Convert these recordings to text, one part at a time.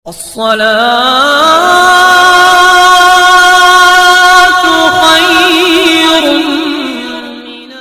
الصلاة خير من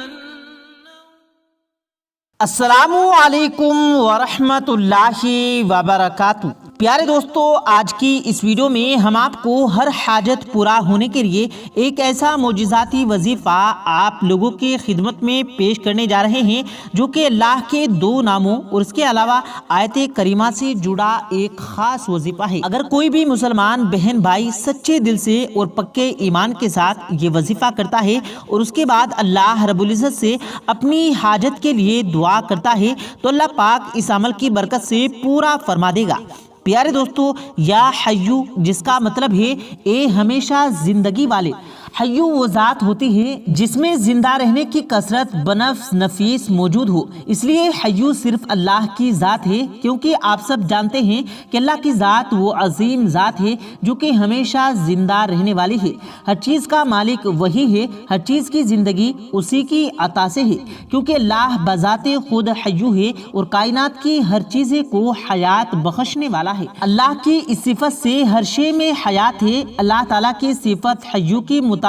السلام علیکم ورحمۃ اللہ وبرکاتہ۔ پیارے دوستو، آج کی اس ویڈیو میں ہم آپ کو ہر حاجت پورا ہونے کے لیے ایک ایسا معجزاتی وظیفہ آپ لوگوں کی خدمت میں پیش کرنے جا رہے ہیں جو کہ اللہ کے دو ناموں اور اس کے علاوہ آیت کریمہ سے جڑا ایک خاص وظیفہ ہے۔ اگر کوئی بھی مسلمان بہن بھائی سچے دل سے اور پکے ایمان کے ساتھ یہ وظیفہ کرتا ہے اور اس کے بعد اللہ رب العزت سے اپنی حاجت کے لیے دعا کرتا ہے تو اللہ پاک اس عمل کی برکت سے پورا فرما دے گا۔ پیارے دوستو، یا حیو جس کا مطلب ہے اے ہمیشہ زندگی والے۔ حیو وہ ذات ہوتی ہے جس میں زندہ رہنے کی کثرت بنفس نفیس موجود ہو، اس لیے حیو صرف اللہ کی ذات ہے، کیونکہ آپ سب جانتے ہیں کہ اللہ کی ذات وہ عظیم ذات ہے جو کہ ہمیشہ زندہ رہنے والی ہے۔ ہر چیز کا مالک وہی ہے، ہر چیز کی زندگی اسی کی عطا سے ہے، کیونکہ اللہ بذات خود حیو ہے اور کائنات کی ہر چیز کو حیات بخشنے والا ہے۔ اللہ کی اس صفت سے ہر شے میں حیات ہے۔ اللہ تعالیٰ کی صفت حیو کی متعلق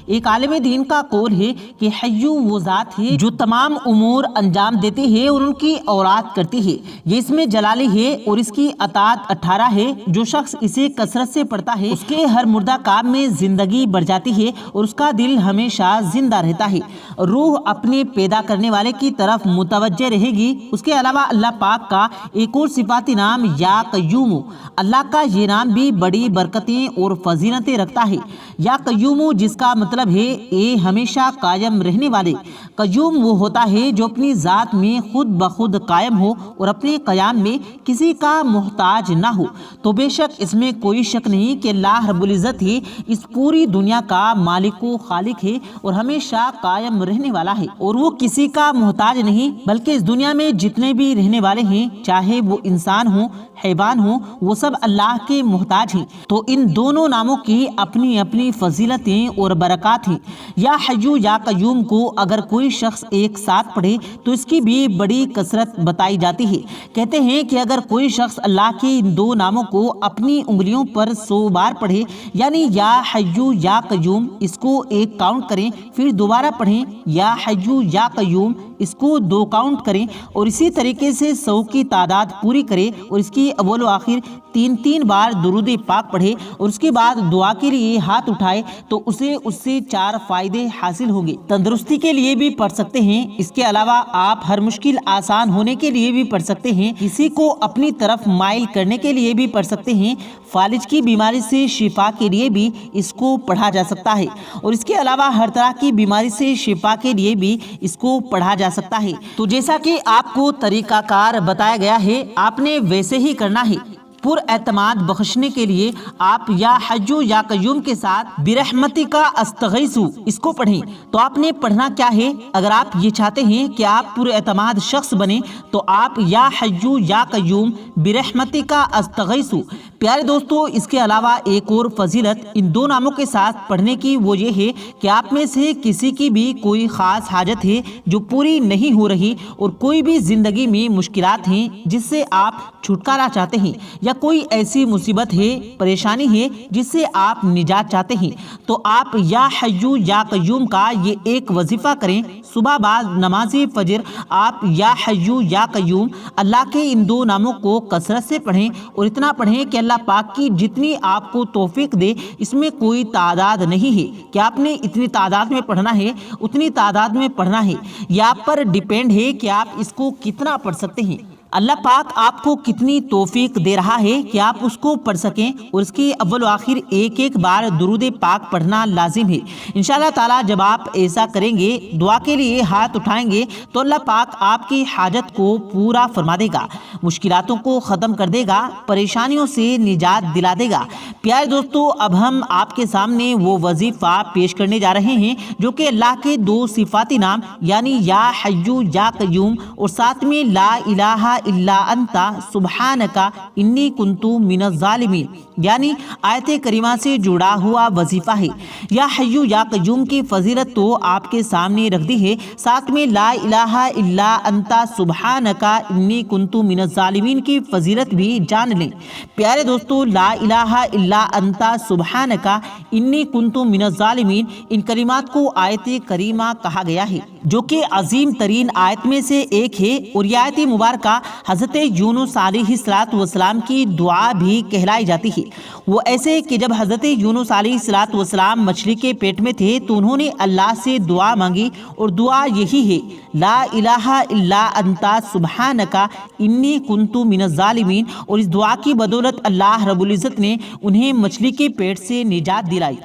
ایک عالم دین کا قول ہے کہ حیو وہ ذات ہے جو تمام امور انجام دیتی ہے اور ان کی اورات کرتی ہے۔ یہ اس میں جلالی ہے اور اس کی اطاعت 18 ہے۔ جو شخص اسے کثرت سے پڑھتا ہے اس کے ہر مردہ کام میں زندگی بڑھ جاتی ہے اور اس کا دل ہمیشہ زندہ رہتا ہے۔ روح اپنے پیدا کرنے والے کی طرف متوجہ رہے گی۔ اس کے علاوہ اللہ پاک کا ایک اور صفاتی نام یا قیوم، اللہ کا یہ نام بھی بڑی برکتیں اور فضیلتیں رکھتا ہے۔ یا قیوم جس کا مطلب ہے اے ہمیشہ قائم رہنے والے۔ قیوم وہ ہوتا ہے جو اپنی ذات میں خود بخود قائم ہو اور اپنے قیام میں کسی کا محتاج نہ ہو۔ تو بے شک اس میں کوئی شک نہیں کہ اللہ رب العزت ہی اس پوری دنیا کا مالک و خالق ہے اور ہمیشہ قائم رہنے والا ہے، اور وہ کسی کا محتاج نہیں بلکہ اس دنیا میں جتنے بھی رہنے والے ہیں، چاہے وہ انسان ہوں حیوان ہوں، وہ سب اللہ کے محتاج ہیں۔ تو ان دونوں ناموں کی اپنی اپنی فضیلتیں اور برکات ہیں۔ یا حیو یا قیوم کو اگر کوئی شخص ایک ساتھ پڑھے تو اس کی بھی بڑی کثرت بتائی جاتی ہے۔ کہتے ہیں کہ اگر کوئی شخص اللہ کے ان دو ناموں کو اپنی انگلیوں پر 100 بار پڑھے، یعنی یا حیو یا قیوم، اس کو 1 کاؤنٹ کریں، پھر دوبارہ پڑھیں یا حیو یا قیوم، اس کو 2 کاؤنٹ کریں، اور اسی طریقے سے 100 کی تعداد پوری کرے اور اس کی اول و آخر 3 بار درود پاک پڑھے اور اس کے بعد دعا کے لیے ہاتھ اٹھائے تو اس سے 4 فائدے حاصل ہوں گے۔ تندرستی کے لیے بھی پڑھ سکتے ہیں، اس کے علاوہ آپ ہر مشکل آسان ہونے کے لیے بھی پڑھ سکتے ہیں، کسی کو اپنی طرف مائل کرنے کے لیے بھی پڑھ سکتے ہیں، فالج کی بیماری سے شفا کے لیے بھی اس کو پڑھا جا سکتا ہے، اور اس کے علاوہ ہر طرح کی بیماری سے شفا کے لیے بھی اس کو پڑھا جا سکتا ہے۔ تو جیسا کہ آپ کو طریقہ کار بتایا گیا ہے، آپ نے ویسے ہی کرنا ہے۔ پر اعتماد بخشنے کے لیے آپ یا حیو یا قیوم کے ساتھ برحمتک استغیث اس کو پڑھیں۔ تو آپ نے پڑھنا کیا ہے؟ اگر آپ یہ چاہتے ہیں کہ آپ پر اعتماد شخص بنیں تو آپ یا حیو یا قیوم برحمتک استغیث۔ پیارے دوستو، اس کے علاوہ ایک اور فضیلت ان دو ناموں کے ساتھ پڑھنے کی وہ یہ ہے کہ آپ میں سے کسی کی بھی کوئی خاص حاجت ہے جو پوری نہیں ہو رہی، اور کوئی بھی زندگی میں مشکلات ہیں جس سے آپ چھٹکارا چاہتے ہیں، یا کوئی ایسی مصیبت ہے پریشانی ہے جس سے آپ نجات چاہتے ہیں، تو آپ یا حیو یا قیوم کا یہ ایک وظیفہ کریں۔ صبح بعد نماز فجر آپ یا حیو یا قیوم اللہ کے ان دو ناموں کو کثرت سے پڑھیں، اور اتنا پڑھیں کہ اللہ پاک کی جتنی آپ کو توفیق دے، اس میں کوئی تعداد نہیں ہے کہ آپ نے اتنی تعداد میں پڑھنا ہے، اتنی تعداد میں پڑھنا ہے۔ یہ آپ پر ڈیپینڈ ہے کہ آپ اس کو کتنا پڑھ سکتے ہیں۔ اللہ پاک آپ کو کتنی توفیق دے رہا ہے کہ آپ اس کو پڑھ سکیں، اور اس کی اول و آخر ایک بار درود پاک پڑھنا لازم ہے۔ انشاءاللہ تعالی جب آپ ایسا کریں گے، دعا کے لیے ہاتھ اٹھائیں گے، تو اللہ پاک آپ کی حاجت کو پورا فرما دے گا، مشکلاتوں کو ختم کر دے گا، پریشانیوں سے نجات دلا دے گا۔ پیارے دوستو، اب ہم آپ کے سامنے وہ وظیفہ پیش کرنے جا رہے ہیں جو کہ اللہ کے دو صفاتی نام یعنی یا حیو یا قیوم اور ساتھ میں لا الہ الا انت سبحانک انی کنت من الظالمین، یعنی آیت کریمہ سے جڑا ہوا وظیفہ ہے۔ یا حی یا قیوم کی فضیلت تو آپ کے سامنے رکھ دی ہے، ساتھ میں لا الہ الا انت سبحانک انی کنت من الظالمین کی فضیلت بھی جان لیں۔ پیارے دوستو، لا الہ الا انت سبحانک انی کنت من الظالمین، ان کلمات کو آیت کریمہ کہا گیا ہے، جو کہ عظیم ترین آیت میں سے ایک ہے، اور یہ آیت مبارکہ حضرت یونس علیہ السلام کی دعا بھی کہلائی جاتی ہے۔ وہ ایسے کہ جب حضرت یونس علیہ السلام مچھلی کے پیٹ میں تھے تو انہوں نے اللہ سے دعا مانگی، اور دعا یہی ہے، لا الہ الا انت سبحانک انی کنت من الظالمین، اور اس دعا کی بدولت اللہ رب العزت نے انہیں مچھلی کے پیٹ سے نجات دلائی۔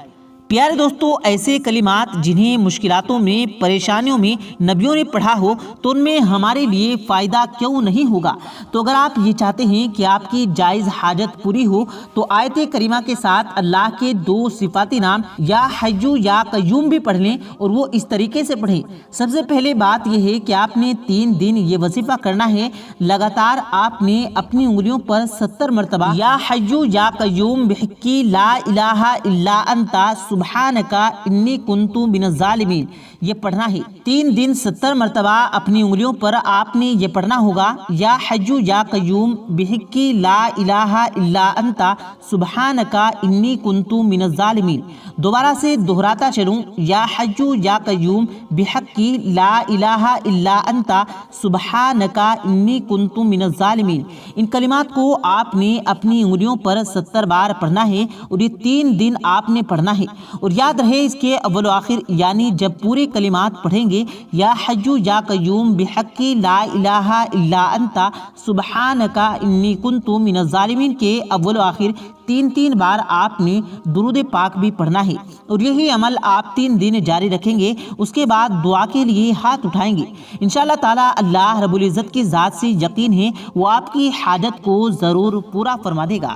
پیارے دوستو، ایسے کلمات جنہیں مشکلاتوں میں، پریشانیوں میں نبیوں نے پڑھا ہو تو ان میں ہمارے لیے فائدہ کیوں نہیں ہوگا؟ تو اگر آپ یہ چاہتے ہیں کہ آپ کی جائز حاجت پوری ہو تو آیت کریمہ کے ساتھ اللہ کے دو صفاتی نام یا حی یا قیوم بھی پڑھ لیں، اور وہ اس طریقے سے پڑھیں۔ سب سے پہلے بات یہ ہے کہ آپ نے 3 دن یہ وظیفہ کرنا ہے۔ لگاتار آپ نے اپنی انگلیوں پر 70 مرتبہ یا حی یا قیوم بحقی لا الہ الا انت سبحانک انی کنت من الظالمین یہ پڑھنا ہے۔ 3 دن 70 مرتبہ اپنی انگلیوں پر آپ نے یہ پڑھنا ہوگا، یا حی یا قیوم بحقی لا الہ الا انت سبحانک انی کنت من الظالمین۔ دوبارہ سے دہراتا چلوں، یا حی یا قیوم بحقی لا الہ الا انت سبحانک انی کنت من الظالمین۔ ان کلمات کو آپ نے اپنی انگلیوں پر 70 بار پڑھنا ہے، اور یہ 3 دن آپ نے پڑھنا ہے۔ اور یاد رہے، اس کے اول و آخر یعنی جب پورے کلمات پڑھیں گے، یا حی یا قیوم بحقی لا الہ الا انت سبحانک انی کنت من الظالمین کے اول و آخر 3 بار آپ نے درود پاک بھی پڑھنا ہے، اور یہی عمل آپ 3 دن جاری رکھیں گے۔ اس کے بعد دعا کے لیے ہاتھ اٹھائیں گے، انشاءاللہ تعالی اللہ رب العزت کی ذات سے یقین ہے وہ آپ کی حاجت کو ضرور پورا فرما دے گا۔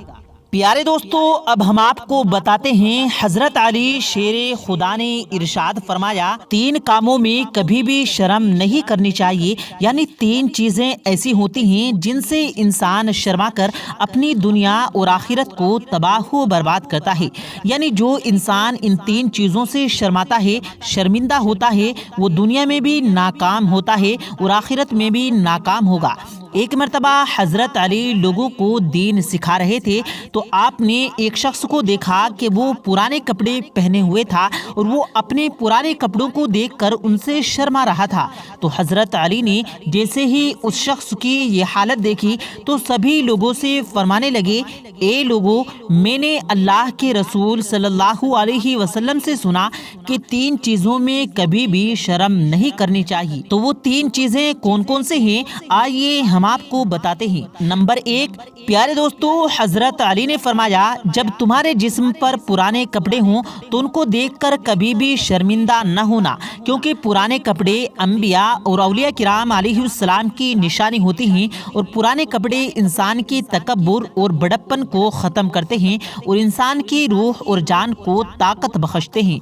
پیارے دوستو، اب ہم آپ کو بتاتے ہیں حضرت علی شیر خدا نے ارشاد فرمایا، 3 کاموں میں کبھی بھی شرم نہیں کرنی چاہیے، یعنی 3 چیزیں ایسی ہوتی ہیں جن سے انسان شرما کر اپنی دنیا اور آخرت کو تباہ و برباد کرتا ہے۔ یعنی جو انسان ان 3 چیزوں سے شرماتا ہے، شرمندہ ہوتا ہے، وہ دنیا میں بھی ناکام ہوتا ہے اور آخرت میں بھی ناکام ہوگا۔ ایک مرتبہ حضرت علی لوگوں کو دین سکھا رہے تھے تو آپ نے ایک شخص کو دیکھا کہ وہ پرانے کپڑے پہنے ہوئے تھا، اور وہ اپنے پرانے کپڑوں کو دیکھ کر ان سے شرما رہا تھا۔ تو حضرت علی نے جیسے ہی اس شخص کی یہ حالت دیکھی تو سبھی لوگوں سے فرمانے لگے، اے لوگو، میں نے اللہ کے رسول صلی اللہ علیہ وسلم سے سنا کہ 3 چیزوں میں کبھی بھی شرم نہیں کرنی چاہیے۔ تو وہ 3 چیزیں کون کون سے ہیں، آئیے ہم آپ کو بتاتے ہیں۔ نمبر 1، پیارے دوستو، حضرت علی نے فرمایا، جب تمہارے جسم پر پرانے کپڑے ہوں تو ان کو دیکھ کر کبھی بھی شرمندہ نہ ہونا، کیونکہ پرانے کپڑے انبیاء اور اولیاء کرام علیہ السلام کی نشانی ہوتی ہیں، اور پرانے کپڑے انسان کی تکبر اور بڑپن کو ختم کرتے ہیں اور انسان کی روح اور جان کو طاقت بخشتے ہیں۔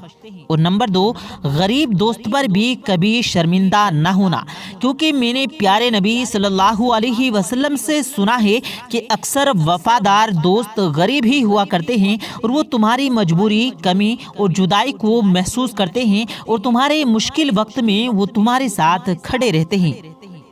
اور نمبر 2، غریب دوست پر بھی کبھی شرمندہ نہ ہونا، کیونکہ میں نے پیارے نبی صلی اللہ علیہ وسلم سے سنا ہے کہ اکثر وفادار دوست غریب ہی ہوا کرتے ہیں، اور وہ تمہاری مجبوری، کمی اور جدائی کو محسوس کرتے ہیں، اور تمہارے مشکل وقت میں وہ تمہارے ساتھ کھڑے رہتے ہیں۔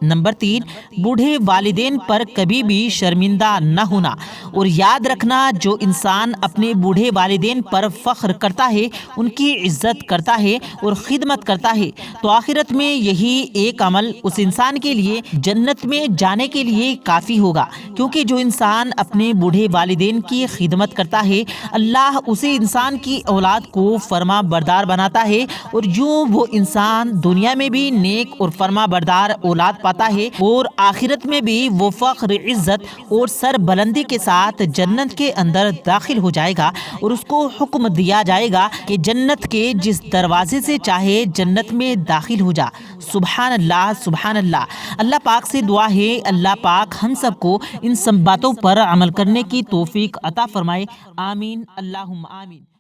نمبر 3، بوڑھے والدین پر کبھی بھی شرمندہ نہ ہونا، اور یاد رکھنا، جو انسان اپنے بوڑھے والدین پر فخر کرتا ہے، ان کی عزت کرتا ہے اور خدمت کرتا ہے، تو آخرت میں یہی ایک عمل اس انسان کے لیے جنت میں جانے کے لیے کافی ہوگا، کیونکہ جو انسان اپنے بوڑھے والدین کی خدمت کرتا ہے، اللہ اسے انسان کی اولاد کو فرما بردار بناتا ہے، اور یوں وہ انسان دنیا میں بھی نیک اور فرما بردار اولاد پاتا ہے، اور آخرت میں بھی وہ فخر، عزت اور سر بلندی کے ساتھ جنت کے اندر داخل ہو جائے گا، اور اس کو حکم دیا جائے گا کہ جنت کے جس دروازے سے چاہے جنت میں داخل ہو جا۔ سبحان اللہ، سبحان اللہ۔ اللہ پاک سے دعا ہے اللہ پاک ہم سب کو ان سب باتوں پر عمل کرنے کی توفیق عطا فرمائے، آمین، اللہم آمین۔